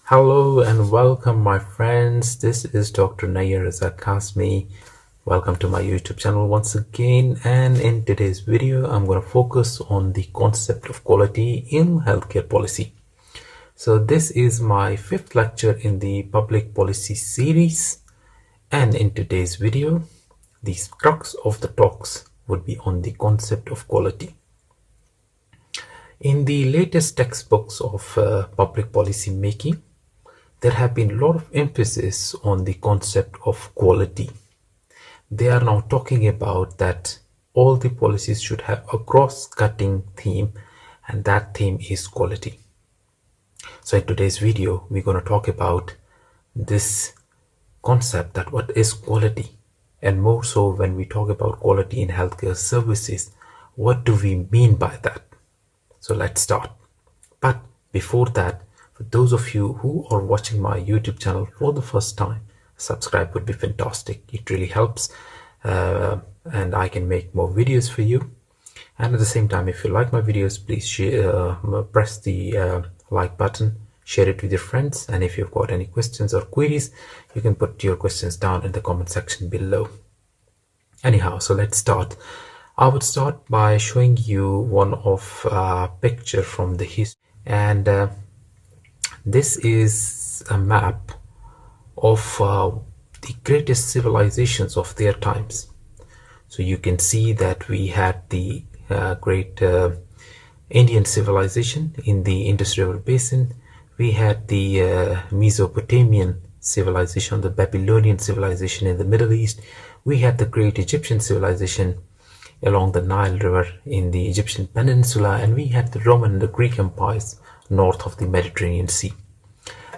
Hello and welcome, my friends. This is Dr. Nayyar Razak Kasmi. Welcome to my YouTube channel once again. And in today's video, I'm going to focus on the concept of quality in healthcare policy. So this is my fifth lecture in the public policy series. And in today's video, the crux of the talks would be on the concept of quality. In the latest textbooks of public policy making, there have been a lot of emphasis on the concept of quality. They are now talking about that all the policies should have a cross-cutting theme, and that theme is quality. So in today's video, we're going to talk about this concept, that what is quality, and more so when we talk about quality in healthcare services, what do we mean by that? So let's start. But before that, for those of you who are watching my YouTube channel for the first time, subscribe would be fantastic. It really helps and I can make more videos for you. And at the same time, if you like my videos, please press the like button, share it with your friends. And if you've got any questions or queries, you can put your questions down in the comment section below. Anyhow, so let's start. I would start by showing you one of picture from the history, and this is a map of the greatest civilizations of their times. So you can see that we had the great Indian civilization in the Indus River Basin. We had the Mesopotamian civilization, the Babylonian civilization in the Middle East. We had the great Egyptian civilization along the Nile River in the Egyptian Peninsula, and we had the Roman and the Greek empires north of the Mediterranean Sea.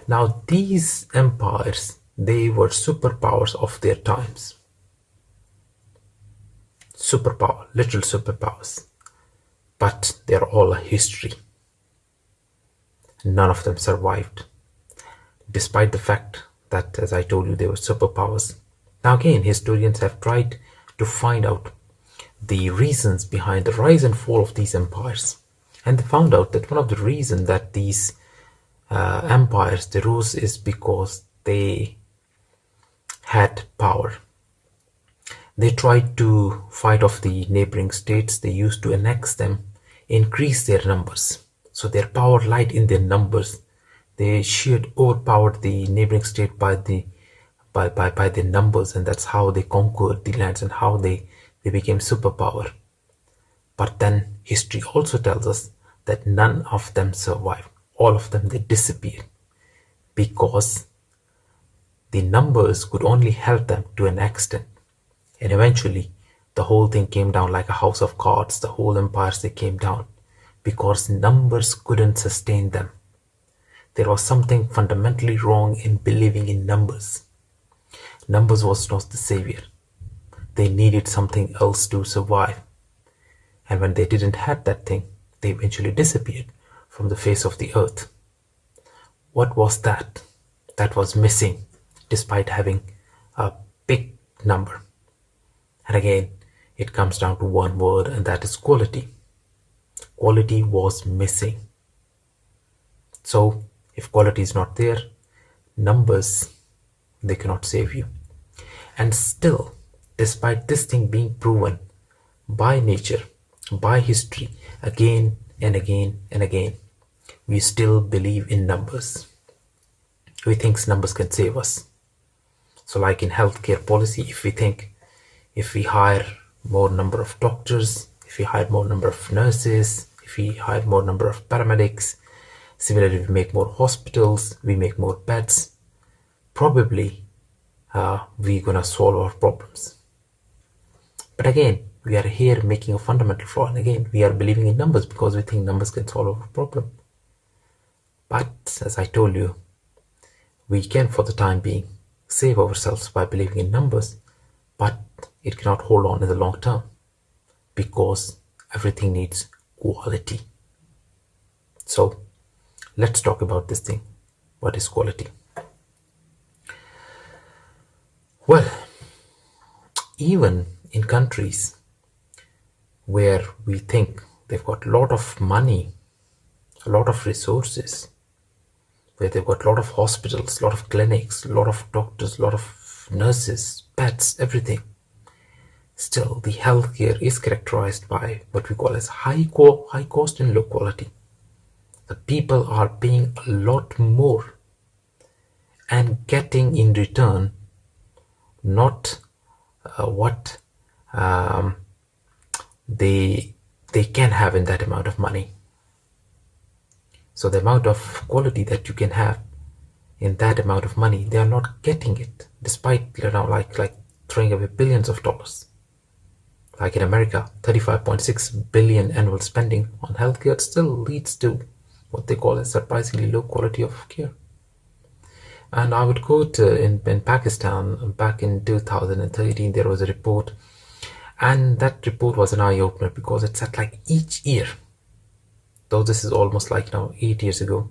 Now these empires, they were superpowers of their times. Superpower, literal superpowers. But they're all a history. None of them survived, despite the fact that, as I told you, they were superpowers. Now again, historians have tried to find out the reasons behind the rise and fall of these empires. And they found out that one of the reasons that these empires they rose is because they had power. They tried to fight off the neighboring states. They used to annex them, increase their numbers. So their power lied in their numbers. They sheered overpowered the neighboring state by their numbers, and that's how they conquered the lands and how they became superpower. But then history also tells us that none of them survived. All of them, they disappeared because the numbers could only help them to an extent. And eventually, the whole thing came down like a house of cards. The whole empires, they came down because numbers couldn't sustain them. There was something fundamentally wrong in believing in numbers. Numbers was not the savior. They needed something else to survive. And when they didn't have that thing, they eventually disappeared from the face of the earth. What was that? That was missing, despite having a big number. And again, it comes down to one word, and that is quality. Quality was missing. So, if quality is not there, numbers, they cannot save you. And still, despite this thing being proven by nature, by history, again and again and again, we still believe in numbers. We think numbers can save us. So like in healthcare policy, if we hire more number of doctors, if we hire more number of nurses, if we hire more number of paramedics, similarly we make more hospitals, we make more beds, probably we're gonna solve our problems. But again, we are here making a fundamental flaw, and again, we are believing in numbers because we think numbers can solve our problem. But as I told you, we can, for the time being, save ourselves by believing in numbers, but it cannot hold on in the long term because everything needs quality. So let's talk about this thing. What is quality? Well, even in countries where we think they've got a lot of money, a lot of resources, where they've got a lot of hospitals, a lot of clinics, a lot of doctors, a lot of nurses, pets, everything. Still, the healthcare is characterized by what we call as high cost and low quality. The people are paying a lot more and getting in return not what um, they can have in that amount of money. So the amount of quality that you can have in that amount of money, they are not getting it, despite like throwing away billions of dollars. Like in America, 35.6 billion annual spending on healthcare still leads to what they call a surprisingly low quality of care. And I would quote in Pakistan back in 2013, there was a report, and that report was an eye opener because it said like each year, though this is almost like 8 years ago,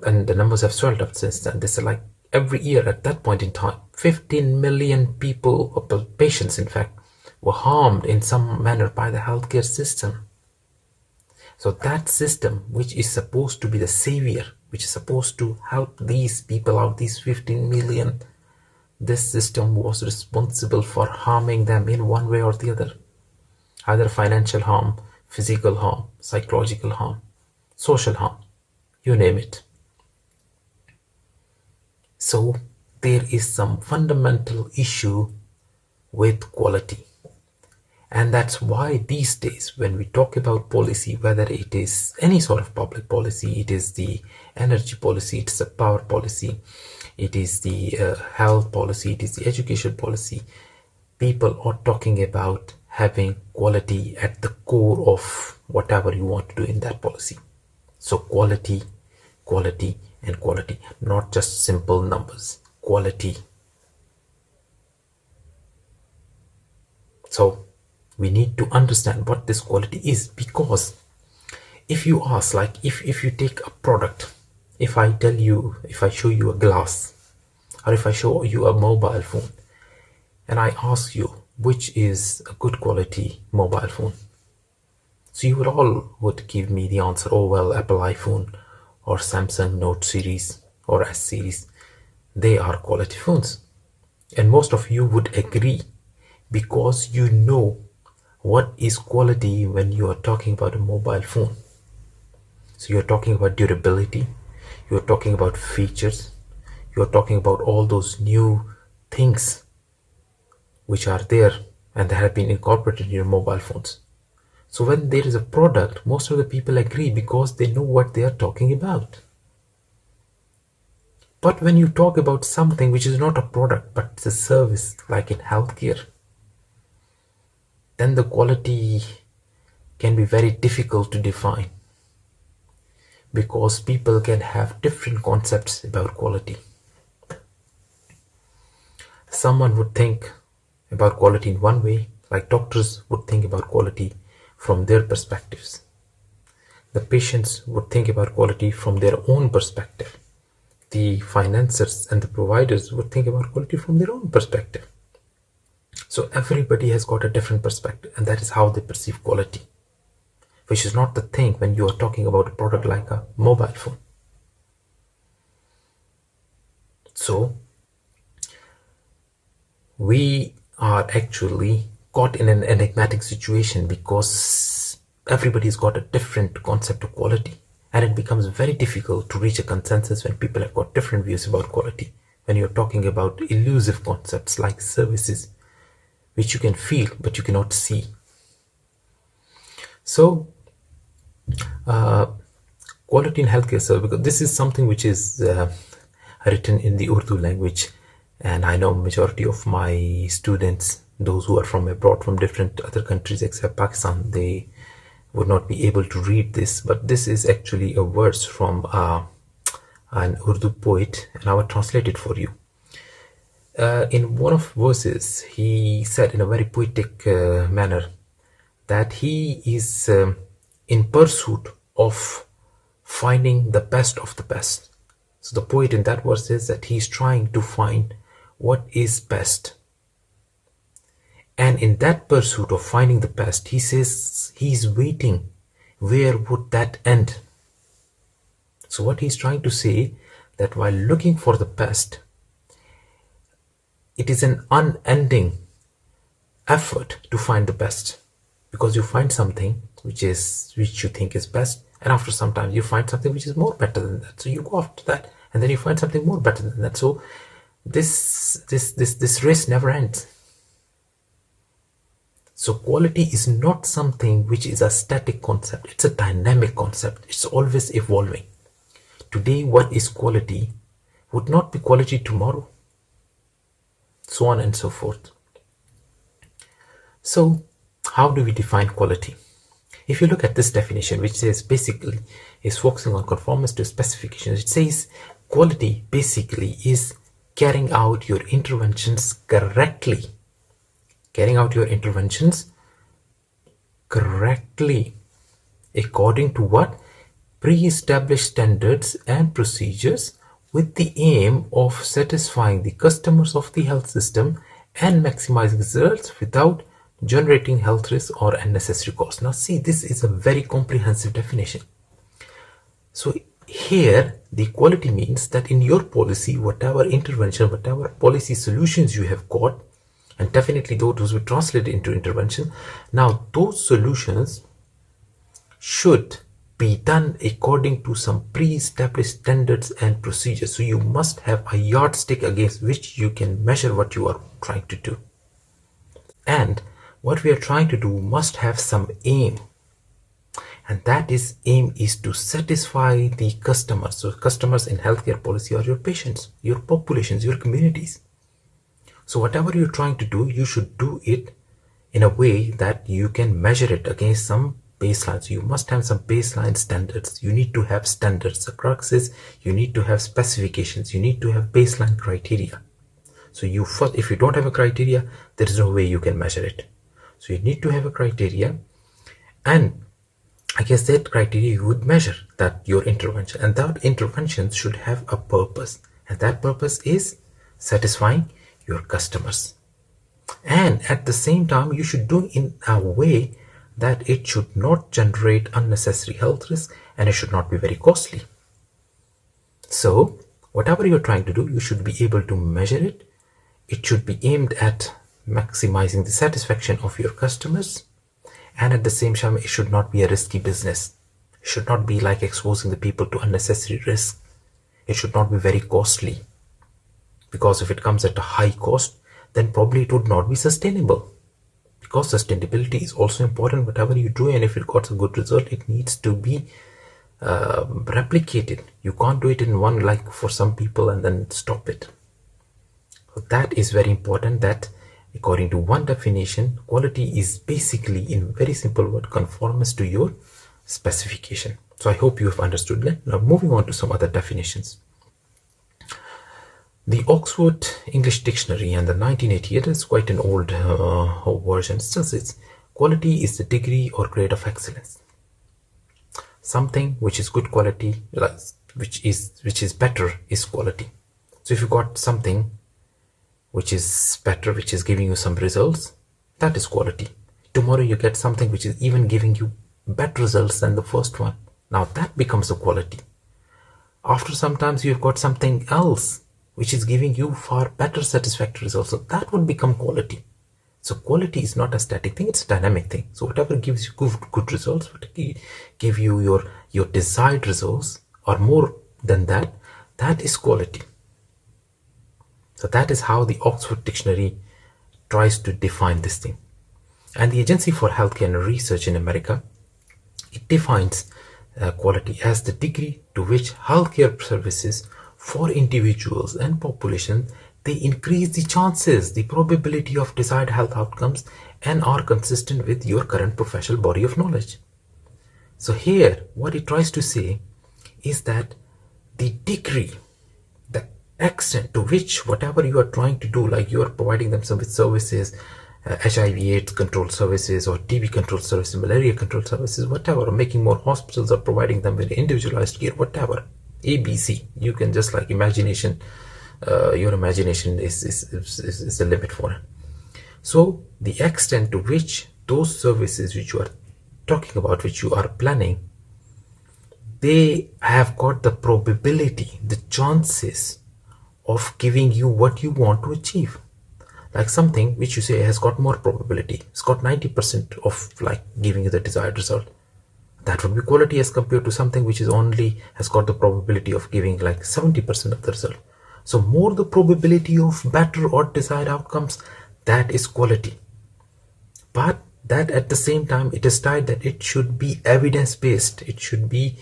and the numbers have swelled up since then. They said like every year at that point in time, 15 million people, or patients in fact, were harmed in some manner by the healthcare system. So that system, which is supposed to be the savior, which is supposed to help these people out, these 15 million, this system was responsible for harming them in one way or the other. Either financial harm, physical harm, psychological harm, social harm, you name it. So there is some fundamental issue with quality. And that's why these days, when we talk about policy, whether it is any sort of public policy, it is the energy policy, it's the power policy, it is the health policy, it is the education policy, people are talking about having quality at the core of whatever you want to do in that policy. So quality, quality, and quality, not just simple numbers, quality. So we need to understand what this quality is, because if you ask, like if you take a product, if I show you a glass, or if I show you a mobile phone, and I ask you which is a good quality mobile phone, so you would give me the answer, oh well, Apple iPhone or Samsung Note series or S series, they are quality phones. And most of you would agree, because you know what is quality when you are talking about a mobile phone. So you're talking about durability, you're talking about features, you're talking about all those new things which are there and that have been incorporated in your mobile phones. So when there is a product, most of the people agree because they know what they are talking about. But when you talk about something which is not a product but it's a service, like in healthcare, then the quality can be very difficult to define, because people can have different concepts about quality. Someone would think about quality in one way, like doctors would think about quality from their perspectives. The patients would think about quality from their own perspective. The financiers and the providers would think about quality from their own perspective. So everybody has got a different perspective, and that is how they perceive quality, which is not the thing when you are talking about a product like a mobile phone. So we are actually caught in an enigmatic situation, because everybody's got a different concept of quality, and it becomes very difficult to reach a consensus when people have got different views about quality, when you're talking about elusive concepts like services, which you can feel but you cannot see. So quality in healthcare service, because this is something which is written in the Urdu language, and I know majority of my students, those who are from abroad, from different other countries except Pakistan, they would not be able to read this, but this is actually a verse from an Urdu poet, and I will translate it for you. In one of verses, he said in a very poetic manner that he is in pursuit of finding the best of the best. So the poet in that verse says that he's trying to find what is best. And in that pursuit of finding the best, he says he's waiting. Where would that end? So what he's trying to say, that while looking for the best, it is an unending effort to find the best, because you find something which you think is best, and after some time you find something which is more better than that, so you go after that, and then you find something more better than that. So this race never ends. So quality is not something which is a static concept, it's a dynamic concept. It's always evolving. Today what is quality would not be quality tomorrow, so on and so forth. So how do we define quality? If you look at this definition, which says basically is focusing on conformance to specifications, it says quality basically is carrying out your interventions correctly. Carrying out your interventions correctly according to what? Pre-established standards and procedures, with the aim of satisfying the customers of the health system and maximizing results without generating health risks or unnecessary costs. Now see, this is a very comprehensive definition. So here the quality means that in your policy, whatever intervention, whatever policy solutions you have got, and definitely those will translate into intervention, now those solutions should be done according to some pre-established standards and procedures. So you must have a yardstick against which you can measure what you are trying to do. And what we are trying to do must have some aim, and that is aim is to satisfy the customers. So customers in healthcare policy are your patients, your populations, your communities. So whatever you're trying to do, you should do it in a way that you can measure it against some baseline. So you must have some baseline standards. You need to have standards. The crux is you need to have specifications. You need to have baseline criteria. So you first, if you don't have a criteria, there is no way you can measure it. So you need to have a criteria, and I guess that criteria you would measure that your intervention, and that intervention should have a purpose, and that purpose is satisfying your customers. And at the same time, you should do in a way that it should not generate unnecessary health risks, and it should not be very costly. So whatever you're trying to do, you should be able to measure it. It should be aimed at maximizing the satisfaction of your customers, and at the same time it should not be a risky business. It should not be like exposing the people to unnecessary risk. It should not be very costly, because if it comes at a high cost, then probably it would not be sustainable, because sustainability is also important whatever you do, and if it got a good result, it needs to be replicated. You can't do it in one, like for some people, and then stop it. So that is very important, that according to one definition, quality is basically, in very simple word, conformance to your specification. So I hope you have understood that. Now moving on to some other definitions. The Oxford English Dictionary and the 1988 is quite an old version, still says quality is the degree or grade of excellence. Something which is good quality, which is better, is quality. So if you got something which is better, which is giving you some results, that is quality. Tomorrow you get something which is even giving you better results than the first one. Now that becomes the quality. After sometimes you've got something else which is giving you far better satisfactory results, so that would become quality. So quality is not a static thing, it's a dynamic thing. So whatever gives you good results, what give you your desired results, or more than that, that is quality. So that is how the Oxford Dictionary tries to define this thing. And the Agency for Healthcare and Research in America, it defines quality as the degree to which healthcare services for individuals and population, they increase the chances, the probability of desired health outcomes, and are consistent with your current professional body of knowledge. So here, what it tries to say is that the degree, the extent to which whatever you are trying to do, like you are providing them some services, HIV/AIDS control services, or TB control services, malaria control services, whatever, or making more hospitals, or providing them with individualized care, whatever, ABC, you can just like imagination, your imagination is the limit for it. So the extent to which those services which you are talking about, which you are planning, they have got the probability, the chances of giving you what you want to achieve. Like something which you say has got more probability, it's got 90% of like giving you the desired result. That would be quality as compared to something which is only has got the probability of giving like 70% of the result. So more the probability of better or desired outcomes, that is quality. But that at the same time it is tied that it should be evidence based, it should be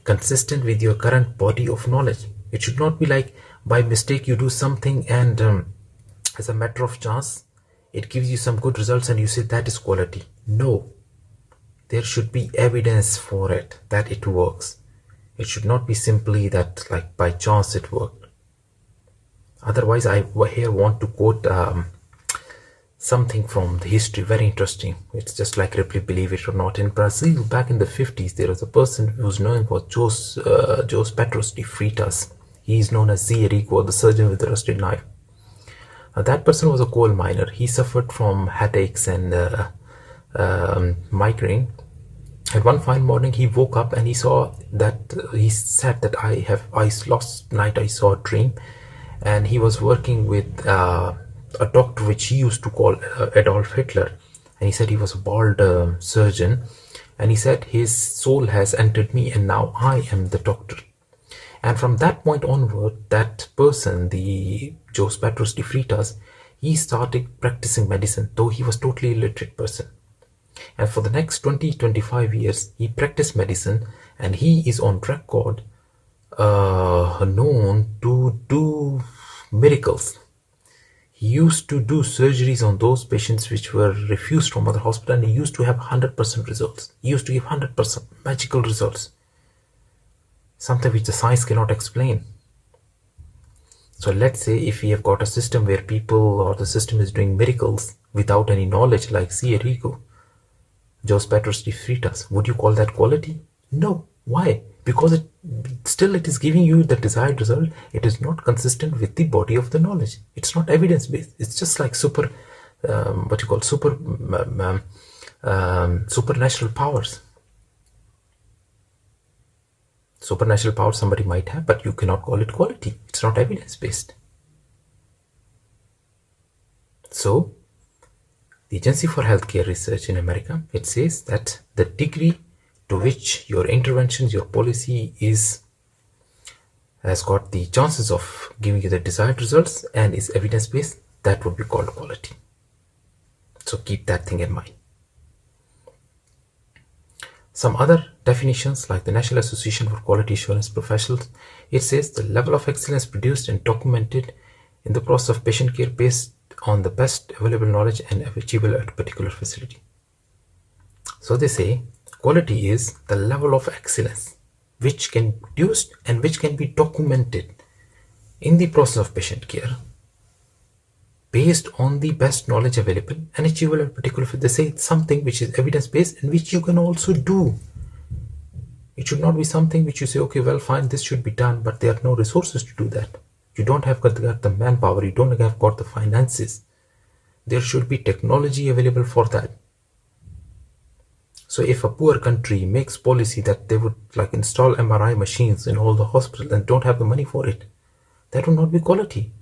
consistent with your current body of knowledge. It should not be like by mistake you do something and as a matter of chance it gives you some good results and you say that is quality. No, there should be evidence for it that it works. It should not be simply that like by chance it worked. Otherwise, I here want to quote something from the history, very interesting. It's just like Ripley, believe it or not. In Brazil, back in the 50s, there was a person who was known for José Petros de Freitas. He is known as Zé Rico, the surgeon with the rusted knife. That person was a coal miner. He suffered from headaches and migraine. And one fine morning, he woke up and he saw that he said that last night I saw a dream, and he was working with a doctor which he used to call Adolf Hitler, and he said he was a bald surgeon, and he said his soul has entered me and now I am the doctor. And from that point onward, that person, the José Petros de Freitas, he started practicing medicine, though he was totally illiterate person. And for the next 20-25 years, he practiced medicine, and he is on record known to do miracles. He used to do surgeries on those patients which were refused from other hospitals, and he used to have 100% results. He used to give 100% magical results, something which the science cannot explain. So let's say if we have got a system where people or the system is doing miracles without any knowledge, like Zé Rico, José Petros de Freitas, would you call that quality? No. Why? Because it is giving you the desired result. It is not consistent with the body of the knowledge. It's not evidence based. It's just like supernatural powers. Supernatural powers somebody might have, but you cannot call it quality. It's not evidence based. So the Agency for Healthcare Research in America, it says that the degree to which your interventions, your policy has got the chances of giving you the desired results and is evidence-based, that would be called quality. So keep that thing in mind. Some other definitions, like the National Association for Quality Assurance Professionals, it says the level of excellence produced and documented in the process of patient care based on the best available knowledge and achievable at a particular facility. So they say quality is the level of excellence which can be produced and which can be documented in the process of patient care based on the best knowledge available and achievable at a particular facility. They say it's something which is evidence-based and which you can also do. It should not be something which you say, okay, well, fine, this should be done, but there are no resources to do that. You don't have got the manpower, you don't have got the finances. There should be technology available for that. So if a poor country makes policy that they would like install MRI machines in all the hospitals and don't have the money for it, that would not be quality.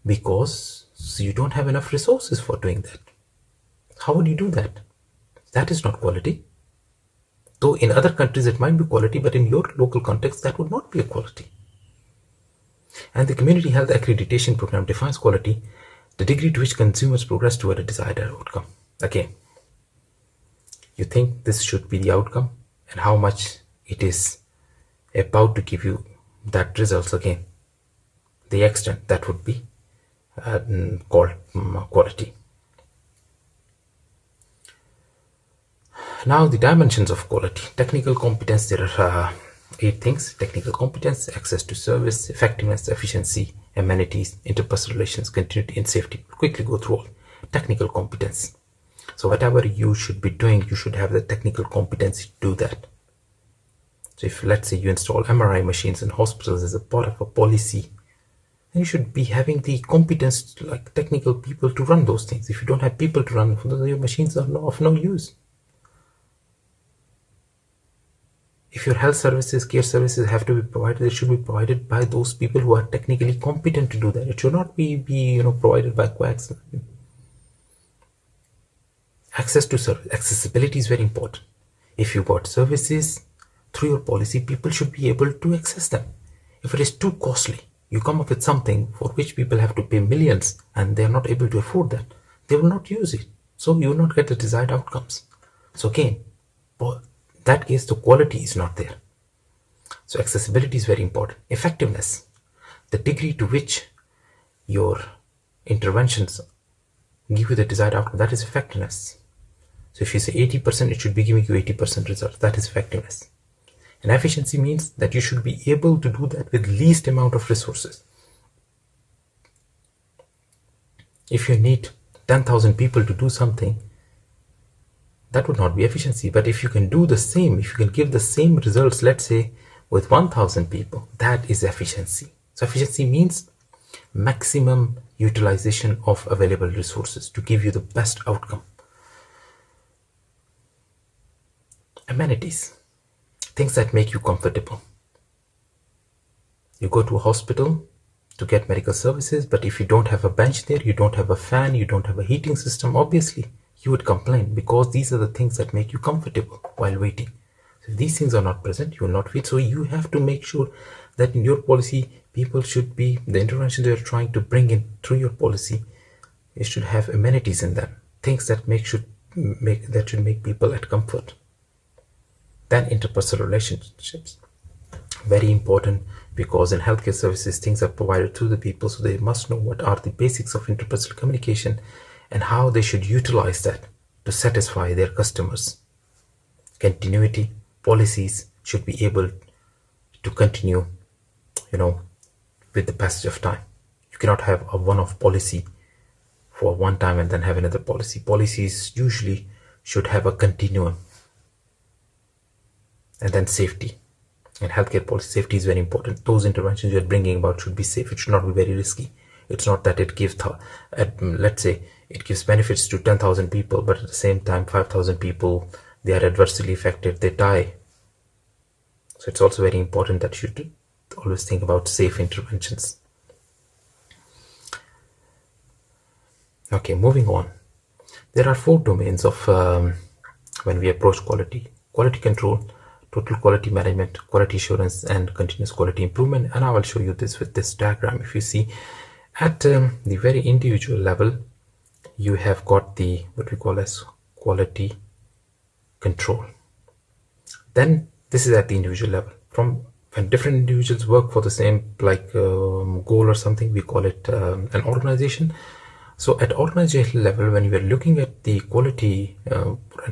Because you don't have enough resources for doing that. How would you do that? That is not quality. Though in other countries it might be quality, but in your local context that would not be a quality. And the Community Health Accreditation Program defines quality, the degree to which consumers progress toward a desired outcome. Okay, you think this should be the outcome and how much it is about to give you that results again. The extent that would be called quality. Now the dimensions of quality. Technical competence, there are 8 things: technical competence, access to service, effectiveness, efficiency, amenities, interpersonal relations, continuity, and safety. We'll quickly go through all. Technical competence. So whatever you should be doing, you should have the technical competency to do that. So if let's say you install MRI machines in hospitals as a part of a policy, then you should be having the competence, like technical people, to run those things. If you don't have people to run, your machines are of no use. If your health services, care services have to be provided, it should be provided by those people who are technically competent to do that. It should not be provided by quacks. Access to service, accessibility is very important. If you got services through your policy, people should be able to access them. If it is too costly, you come up with something for which people have to pay millions and they are not able to afford that, they will not use it. So you will not get the desired outcomes. So again, in that case, the quality is not there. So accessibility is very important. Effectiveness, the degree to which your interventions give you the desired outcome, that is effectiveness. So if you say 80%, it should be giving you 80% results. That is effectiveness. And efficiency means that you should be able to do that with least amount of resources. If you need 10,000 people to do something, that would not be efficiency. But if you can do the same, if you can give the same results, let's say with 1,000 people, that is efficiency. So efficiency means maximum utilization of available resources to give you the best outcome. Amenities, things that make you comfortable. You go to a hospital to get medical services, but if you don't have a bench there, you don't have a fan, you don't have a heating system, obviously you would complain, because these are the things that make you comfortable while waiting. So if these things are not present, you will not wait. So you have to make sure that in your policy, people should be, the interventions you're trying to bring in through your policy, it should have amenities in them, things that should make people at comfort. Then interpersonal relationships, very important, because in healthcare services, things are provided to the people, so they must know what are the basics of interpersonal communication and how they should utilize that to satisfy their customers. Continuity, policies should be able to continue, with the passage of time. You cannot have a one-off policy for one time and then have another policy. Policies usually should have a continuum. And then safety. In healthcare policy, safety is very important. Those interventions you're bringing about should be safe. It should not be very risky. It's not that it gives, let's say, it gives benefits to 10,000 people, but at the same time, 5,000 people, they are adversely affected, they die. So it's also very important that you should always think about safe interventions. Okay, moving on. There are 4 domains of when we approach quality. Quality control, total quality management, quality assurance, and continuous quality improvement. And I will show you this with this diagram. If you see at the very individual level, you have got the what we call as quality control. Then this is at the individual level. From when different individuals work for the same goal or something, we call it an organization. So at organizational level, when we are looking at the quality,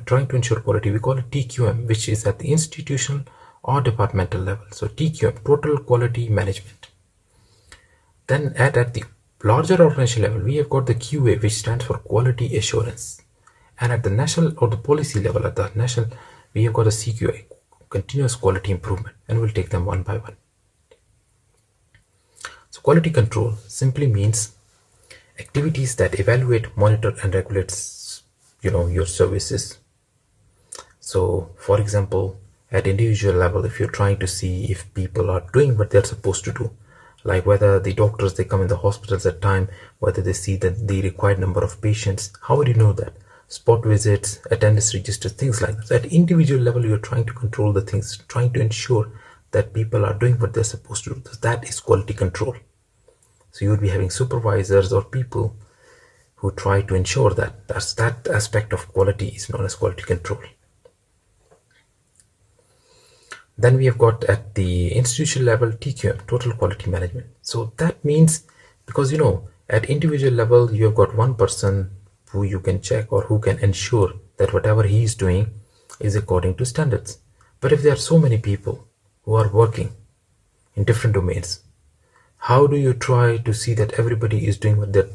trying to ensure quality, we call it TQM, which is at the institutional or departmental level. So TQM, total quality management. Then at the larger organization level, we have got the QA, which stands for quality assurance. And at the national or the policy level, at the national, we have got the CQI, continuous quality improvement, and we'll take them one by one. So quality control simply means activities that evaluate, monitor, and regulate, your services. So, for example, at individual level, if you're trying to see if people are doing what they're supposed to do, like whether the doctors, they come in the hospitals at time, whether they see the required number of patients, how would you know that? Spot visits, attendance registers, things like that. So at individual level, you're trying to control the things, trying to ensure that people are doing what they're supposed to do. So that is quality control. So you would be having supervisors or people who try to ensure that. That aspect of quality is known as quality control. Then we have got at the institutional level TQM, total quality management. So that means, because at individual level you have got one person who you can check or who can ensure that whatever he is doing is according to standards. But if there are so many people who are working in different domains, how do you try to see that everybody is doing what they're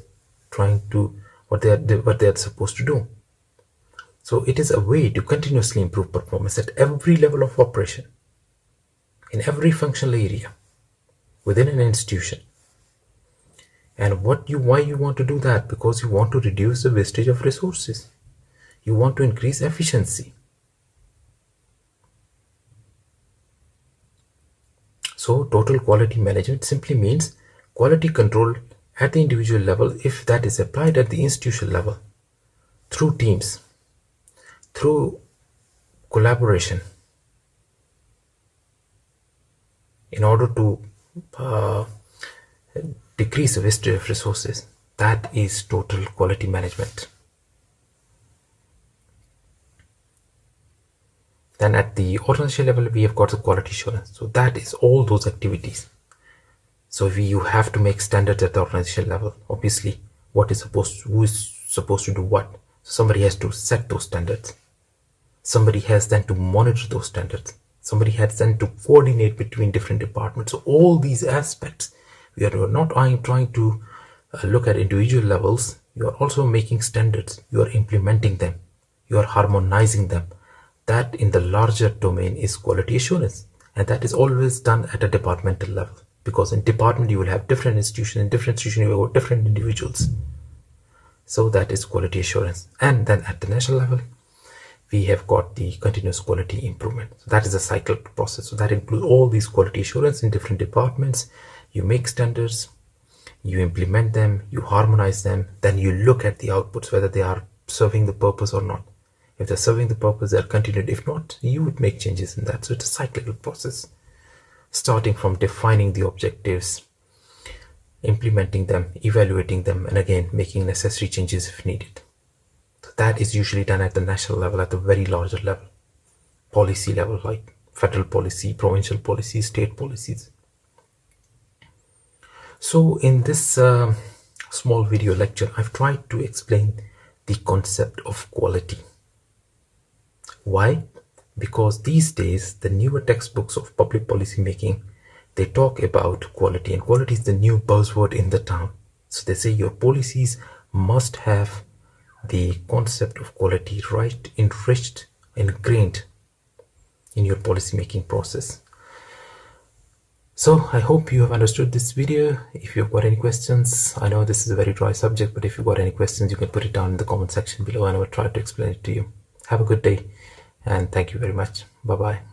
trying to, what they are supposed to do? So it is a way to continuously improve performance at every level of operation, in every functional area within an institution. And why you want to do that? Because you want to reduce the wastage of resources. You want to increase efficiency. So total quality management simply means quality control at the individual level if that is applied at the institutional level through teams, through collaboration, in order to uh, decrease the wastage of resources. That is total quality management. Then at the organizational level, we have got the quality assurance. So that is all those activities. So you have to make standards at the organizational level. Obviously, who is supposed to do what. So somebody has to set those standards. Somebody has then to monitor those standards. Somebody has then to coordinate between different departments. So all these aspects, we are not trying to look at individual levels. You are also making standards. You are implementing them. You are harmonizing them. That in the larger domain is quality assurance. And that is always done at a departmental level. Because in department you will have different institutions. In different institutions you will have different individuals. So that is quality assurance. And then at the national level, we have got the continuous quality improvement. So that is a cycle process. So that includes all these quality assurance in different departments. You make standards, you implement them, you harmonize them, then you look at the outputs, whether they are serving the purpose or not. If they're serving the purpose, they're continued. If not, you would make changes in that. So it's a cyclical process, starting from defining the objectives, implementing them, evaluating them, and again, making necessary changes if needed. So that is usually done at the national level, at the very larger level, policy level, like federal policy, provincial policy, state policies. So in this small video lecture, I've tried to explain the concept of quality. Why? Because these days, the newer textbooks of public policy making, they talk about quality, and quality is the new buzzword in the town. So they say your policies must have the concept of quality right enriched, ingrained in your policy making process. So I hope you have understood this video. If you've got any questions, I know this is a very dry subject, but if you've got any questions, you can put it down in the comment section below and I will try to explain it to you. Have a good day and thank you very much. Bye bye.